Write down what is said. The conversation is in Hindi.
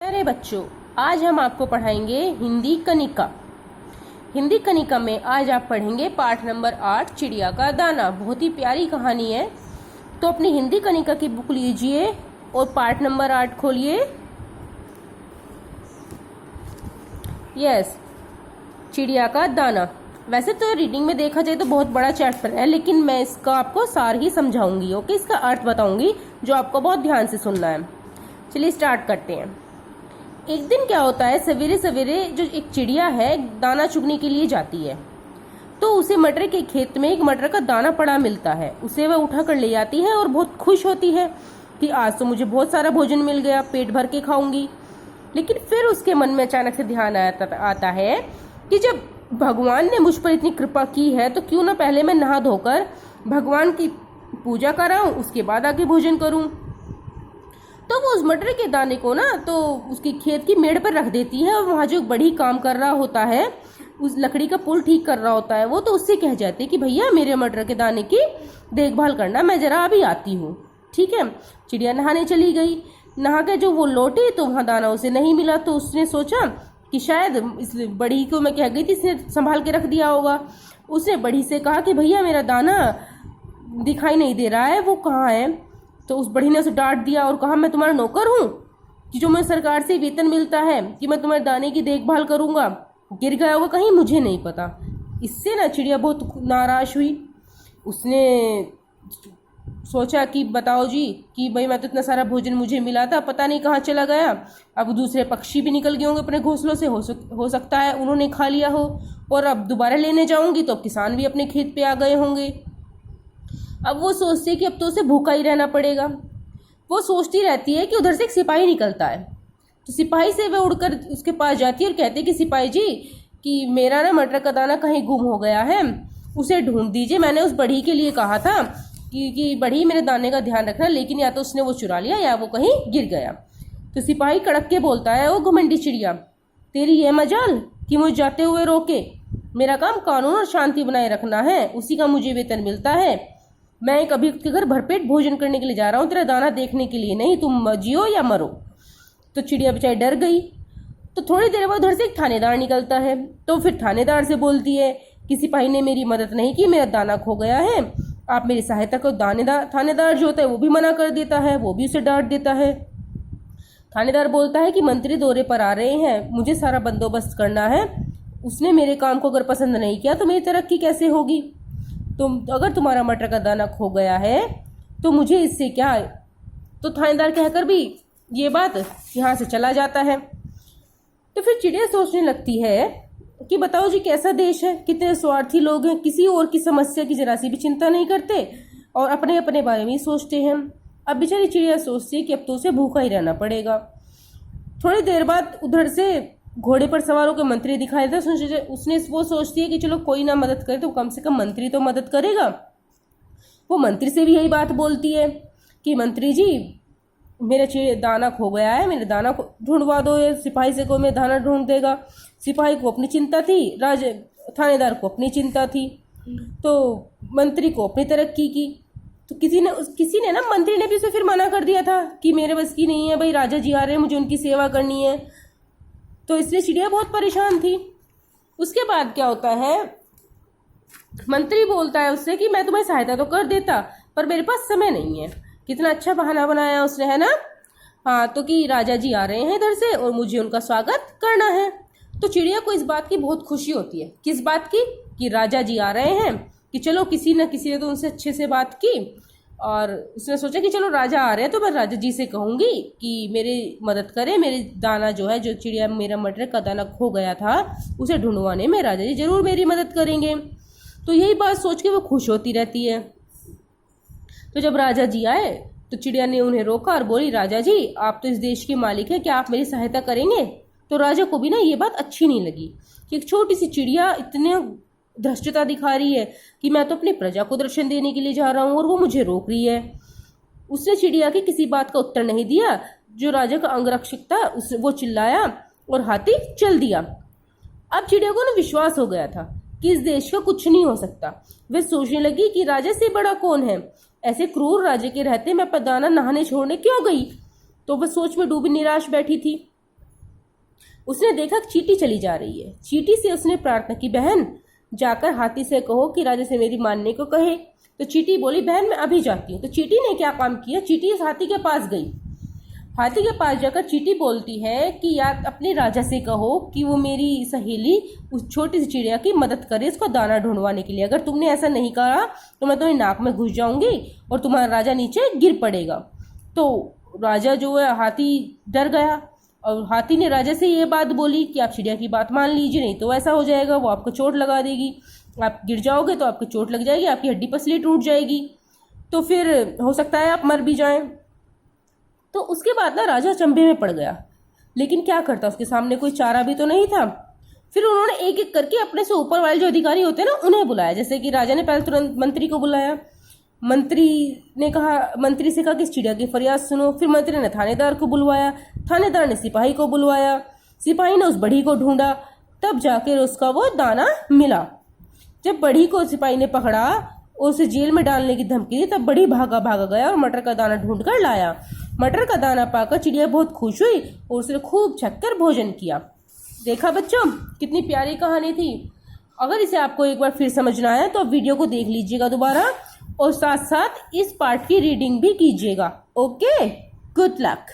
प्यारे बच्चों, आज हम आपको पढ़ाएंगे हिंदी कनिका। हिंदी कनिका में आज आप पढ़ेंगे पाठ नंबर 8 चिड़िया का दाना। बहुत ही प्यारी कहानी है। तो अपनी हिंदी कनिका की बुक लीजिए और पाठ नंबर 8 खोलिए। यस, चिड़िया का दाना। वैसे तो रीडिंग में देखा जाए तो बहुत बड़ा चैप्टर है, लेकिन मैं इसका आपको सार ही समझाऊंगी। ओके, इसका अर्थ बताऊंगी जो आपको बहुत ध्यान से सुनना है। चलिए स्टार्ट करते हैं। एक दिन क्या होता है, सवेरे सवेरे जो एक चिड़िया है दाना चुगने के लिए जाती है, तो उसे मटर के खेत में एक मटर का दाना पड़ा मिलता है। उसे वह उठा कर ले आती है और बहुत खुश होती है कि आज तो मुझे बहुत सारा भोजन मिल गया, पेट भर के खाऊंगी। लेकिन फिर उसके मन में अचानक से ध्यान आता है कि जब भगवान ने मुझ पर इतनी कृपा की है तो क्यों ना पहले मैं नहा धोकर भगवान की पूजा कराऊं, उसके बाद आके भोजन करूं। तो वो उस मटर के दाने को ना तो उसकी खेत की मेड़ पर रख देती है, और वहाँ जो बड़ी काम कर रहा होता है, उस लकड़ी का पुल ठीक कर रहा होता है, वो तो उससे कह जाती है कि भैया मेरे मटर के दाने की देखभाल करना, मैं जरा अभी आती हूँ। ठीक है, चिड़िया नहाने चली गई। नहा के जो वो लौटी तो वहाँ दाना उसे नहीं मिला। तो उसने सोचा कि शायद इस बड़ी को मैं कह गई थी, इसने संभाल के रख दिया होगा। उसने बड़ी से कहा कि भैया मेरा दाना दिखाई नहीं दे रहा है, वो कहाँ है। तो उस बड़ी ने उसे डांट दिया और कहा, मैं तुम्हारा नौकर हूँ कि जो मैं सरकार से वेतन मिलता है कि मैं तुम्हारे दाने की देखभाल करूंगा, गिर गया होगा कहीं, मुझे नहीं पता। इससे ना चिड़िया बहुत नाराज हुई। उसने सोचा कि बताओ जी कि भाई मैं तो इतना सारा भोजन मुझे मिला था, पता नहीं कहाँ चला गया। अब दूसरे पक्षी भी निकल गए होंगे अपने घोंसलों से, हो सकता है उन्होंने खा लिया हो, और अब दोबारा लेने जाऊंगी तो किसान भी अपने खेत पे आ गए होंगे। अब वो सोचती है कि अब तो उसे भूखा ही रहना पड़ेगा। वो सोचती रहती है कि उधर से एक सिपाही निकलता है, तो सिपाही से वह उड़कर उसके पास जाती है और कहती है कि सिपाही जी कि मेरा ना मटर का दाना कहीं गुम हो गया है, उसे ढूंढ दीजिए। मैंने उस बढ़ी के लिए कहा था कि बढ़ी मेरे दाने का ध्यान रखना, लेकिन या तो उसने वो चुरा लिया या वो कहीं गिर गया। तो सिपाही कड़क के बोलता है, ओ घमंडी चिड़िया, तेरी ये मजाल कि मुझे जाते हुए रोके। मेरा काम कानून और शांति बनाए रखना है, उसी का मुझे वेतन मिलता है। मैं एक अभियुक्त के घर भरपेट भोजन करने के लिए जा रहा हूँ, तेरा दाना देखने के लिए नहीं। तुम जियो या मरो। तो चिड़िया बेचारी डर गई। तो थोड़ी देर बाद उधर से एक थानेदार निकलता है। तो फिर थानेदार से बोलती है कि सिपाही ने मेरी मदद नहीं की, मेरा दाना खो गया है, आप मेरी सहायता करो। थानेदार जो होता है वो भी मना कर देता है, वो भी उसे डांट देता है। थानेदार बोलता है कि मंत्री दौरे पर आ रहे हैं, मुझे सारा बंदोबस्त करना है, उसने मेरे काम को अगर पसंद नहीं किया तो मेरी तरक्की कैसे होगी। अगर तुम्हारा मटर का दाना खो गया है तो मुझे इससे क्या। तो थानेदार कहकर भी ये बात यहाँ से चला जाता है। तो फिर चिड़िया सोचने लगती है कि बताओ जी कैसा देश है, कितने स्वार्थी लोग हैं, किसी और की समस्या की जरा सी भी चिंता नहीं करते और अपने अपने बारे में ही सोचते हैं। अब बेचारी चिड़िया सोचती है कि अब तो उसे भूखा ही रहना पड़ेगा। थोड़ी देर बाद उधर से घोड़े पर सवार होकर मंत्री दिखाई देता है। उसने वो सोचती है कि चलो कोई ना मदद करे तो कम से कम मंत्री तो मदद करेगा। वो मंत्री से भी यही बात बोलती है कि मंत्री जी मेरा दाना खो गया है, मेरे दाना को ढूंढवा दो। सिपाही से कोई मेरा दाना ढूंढ देगा। सिपाही को अपनी चिंता थी, थानेदार को अपनी चिंता थी, तो मंत्री को अपनी तरक्की की। तो किसी ने ना मंत्री ने भी उसे फिर मना कर दिया था कि मेरे बस की नहीं है, भाई राजा जी आ रहे हैं, मुझे उनकी सेवा करनी है। तो इसलिए चिड़िया बहुत परेशान थी। उसके बाद क्या होता है, मंत्री बोलता है उससे कि मैं तुम्हें सहायता तो कर देता पर मेरे पास समय नहीं है। कितना अच्छा बहाना बनाया उसने, है ना। हाँ, तो कि राजा जी आ रहे हैं इधर से और मुझे उनका स्वागत करना है। तो चिड़िया को इस बात की बहुत खुशी होती है। किस बात की? कि राजा जी आ रहे हैं, कि चलो किसी न किसी ने तो उनसे अच्छे से बात की, और उसने सोचा कि चलो राजा आ रहे हैं तो मैं राजा जी से कहूँगी कि मेरी मदद करें। मेरे दाना जो है, जो चिड़िया मेरा मटर का दाना खो गया था, उसे ढूंढवाने में राजा जी जरूर मेरी मदद करेंगे। तो यही बात सोच के वो खुश होती रहती है। तो जब राजा जी आए तो चिड़िया ने उन्हें रोका और बोली, राजा जी आप तो इस देश के मालिक हैं, क्या आप मेरी सहायता करेंगे। तो राजा को भी ना ये बात अच्छी नहीं लगी कि एक छोटी सी चिड़िया इतने धृष्टता दिखा रही है कि मैं तो अपनी प्रजा को दर्शन देने के लिए जा रहा हूँ और वो मुझे रोक रही है। उसने चिड़िया की किसी बात का उत्तर नहीं दिया। जो राजा का अंगरक्षक था वो चिल्लाया और हाथी चल दिया। अब चिड़िया को ना विश्वास हो गया था कि इस देश का कुछ नहीं हो सकता। वे सोचने लगी कि राजा से बड़ा कौन है, ऐसे क्रूर राजा के रहते मैं दाना नहाने छोड़ने क्यों गई। तो वह सोच में डूबी निराश बैठी थी। उसने देखा कि चींटी चली जा रही है। चींटी से उसने प्रार्थना की, बहन जाकर हाथी से कहो कि राजा से मेरी मानने को कहे। तो चींटी बोली, बहन मैं अभी जाती हूँ। तो चींटी ने क्या काम किया, चींटी इस हाथी के पास गई। हाथी के पास जाकर चींटी बोलती है कि यार अपने राजा से कहो कि वो मेरी सहेली उस छोटी सी चिड़िया की मदद करे उसको दाना ढूंढवाने के लिए। अगर तुमने ऐसा नहीं करा तो मैं तुम्हारी नाक में घुस जाऊंगी और तुम्हारा राजा नीचे गिर पड़ेगा। तो राजा जो है, हाथी डर गया और हाथी ने राजा से ये बात बोली कि आप चिड़िया की बात मान लीजिए, नहीं तो ऐसा हो जाएगा, वो आपको चोट लगा देगी, आप गिर जाओगे तो आपको चोट लग जाएगी, आपकी हड्डी पसली टूट जाएगी, तो फिर हो सकता है आप मर भी जाएं। तो उसके बाद ना राजा अचंभे में पड़ गया, लेकिन क्या करता, उसके सामने कोई चारा भी तो नहीं था। फिर उन्होंने एक एक करके अपने से ऊपर वाले जो अधिकारी होते हैं ना उन्हें बुलाया। जैसे कि राजा ने पहले तुरंत मंत्री को बुलाया, मंत्री से कहा कि इस चिड़िया की फरियाद सुनो। फिर मंत्री ने थानेदार को बुलवाया, थानेदार ने सिपाही को बुलवाया, सिपाही ने उस बढ़ी को ढूंढा, तब जाकर उसका वो दाना मिला। जब बढ़ी को सिपाही ने पकड़ा और उसे जेल में डालने की धमकी दी, तब बढ़ी भागा गया और मटर का दाना ढूंढ कर लाया। मटर का दाना पाकर चिड़िया बहुत खुश हुई और उसने खूब छक्कर भोजन किया। देखा बच्चों, कितनी प्यारी कहानी थी। अगर इसे आपको एक बार फिर समझना आया तो आप वीडियो को देख लीजिएगा दोबारा और साथ साथ इस पार्ट की रीडिंग भी कीजिएगा। Okay, good luck.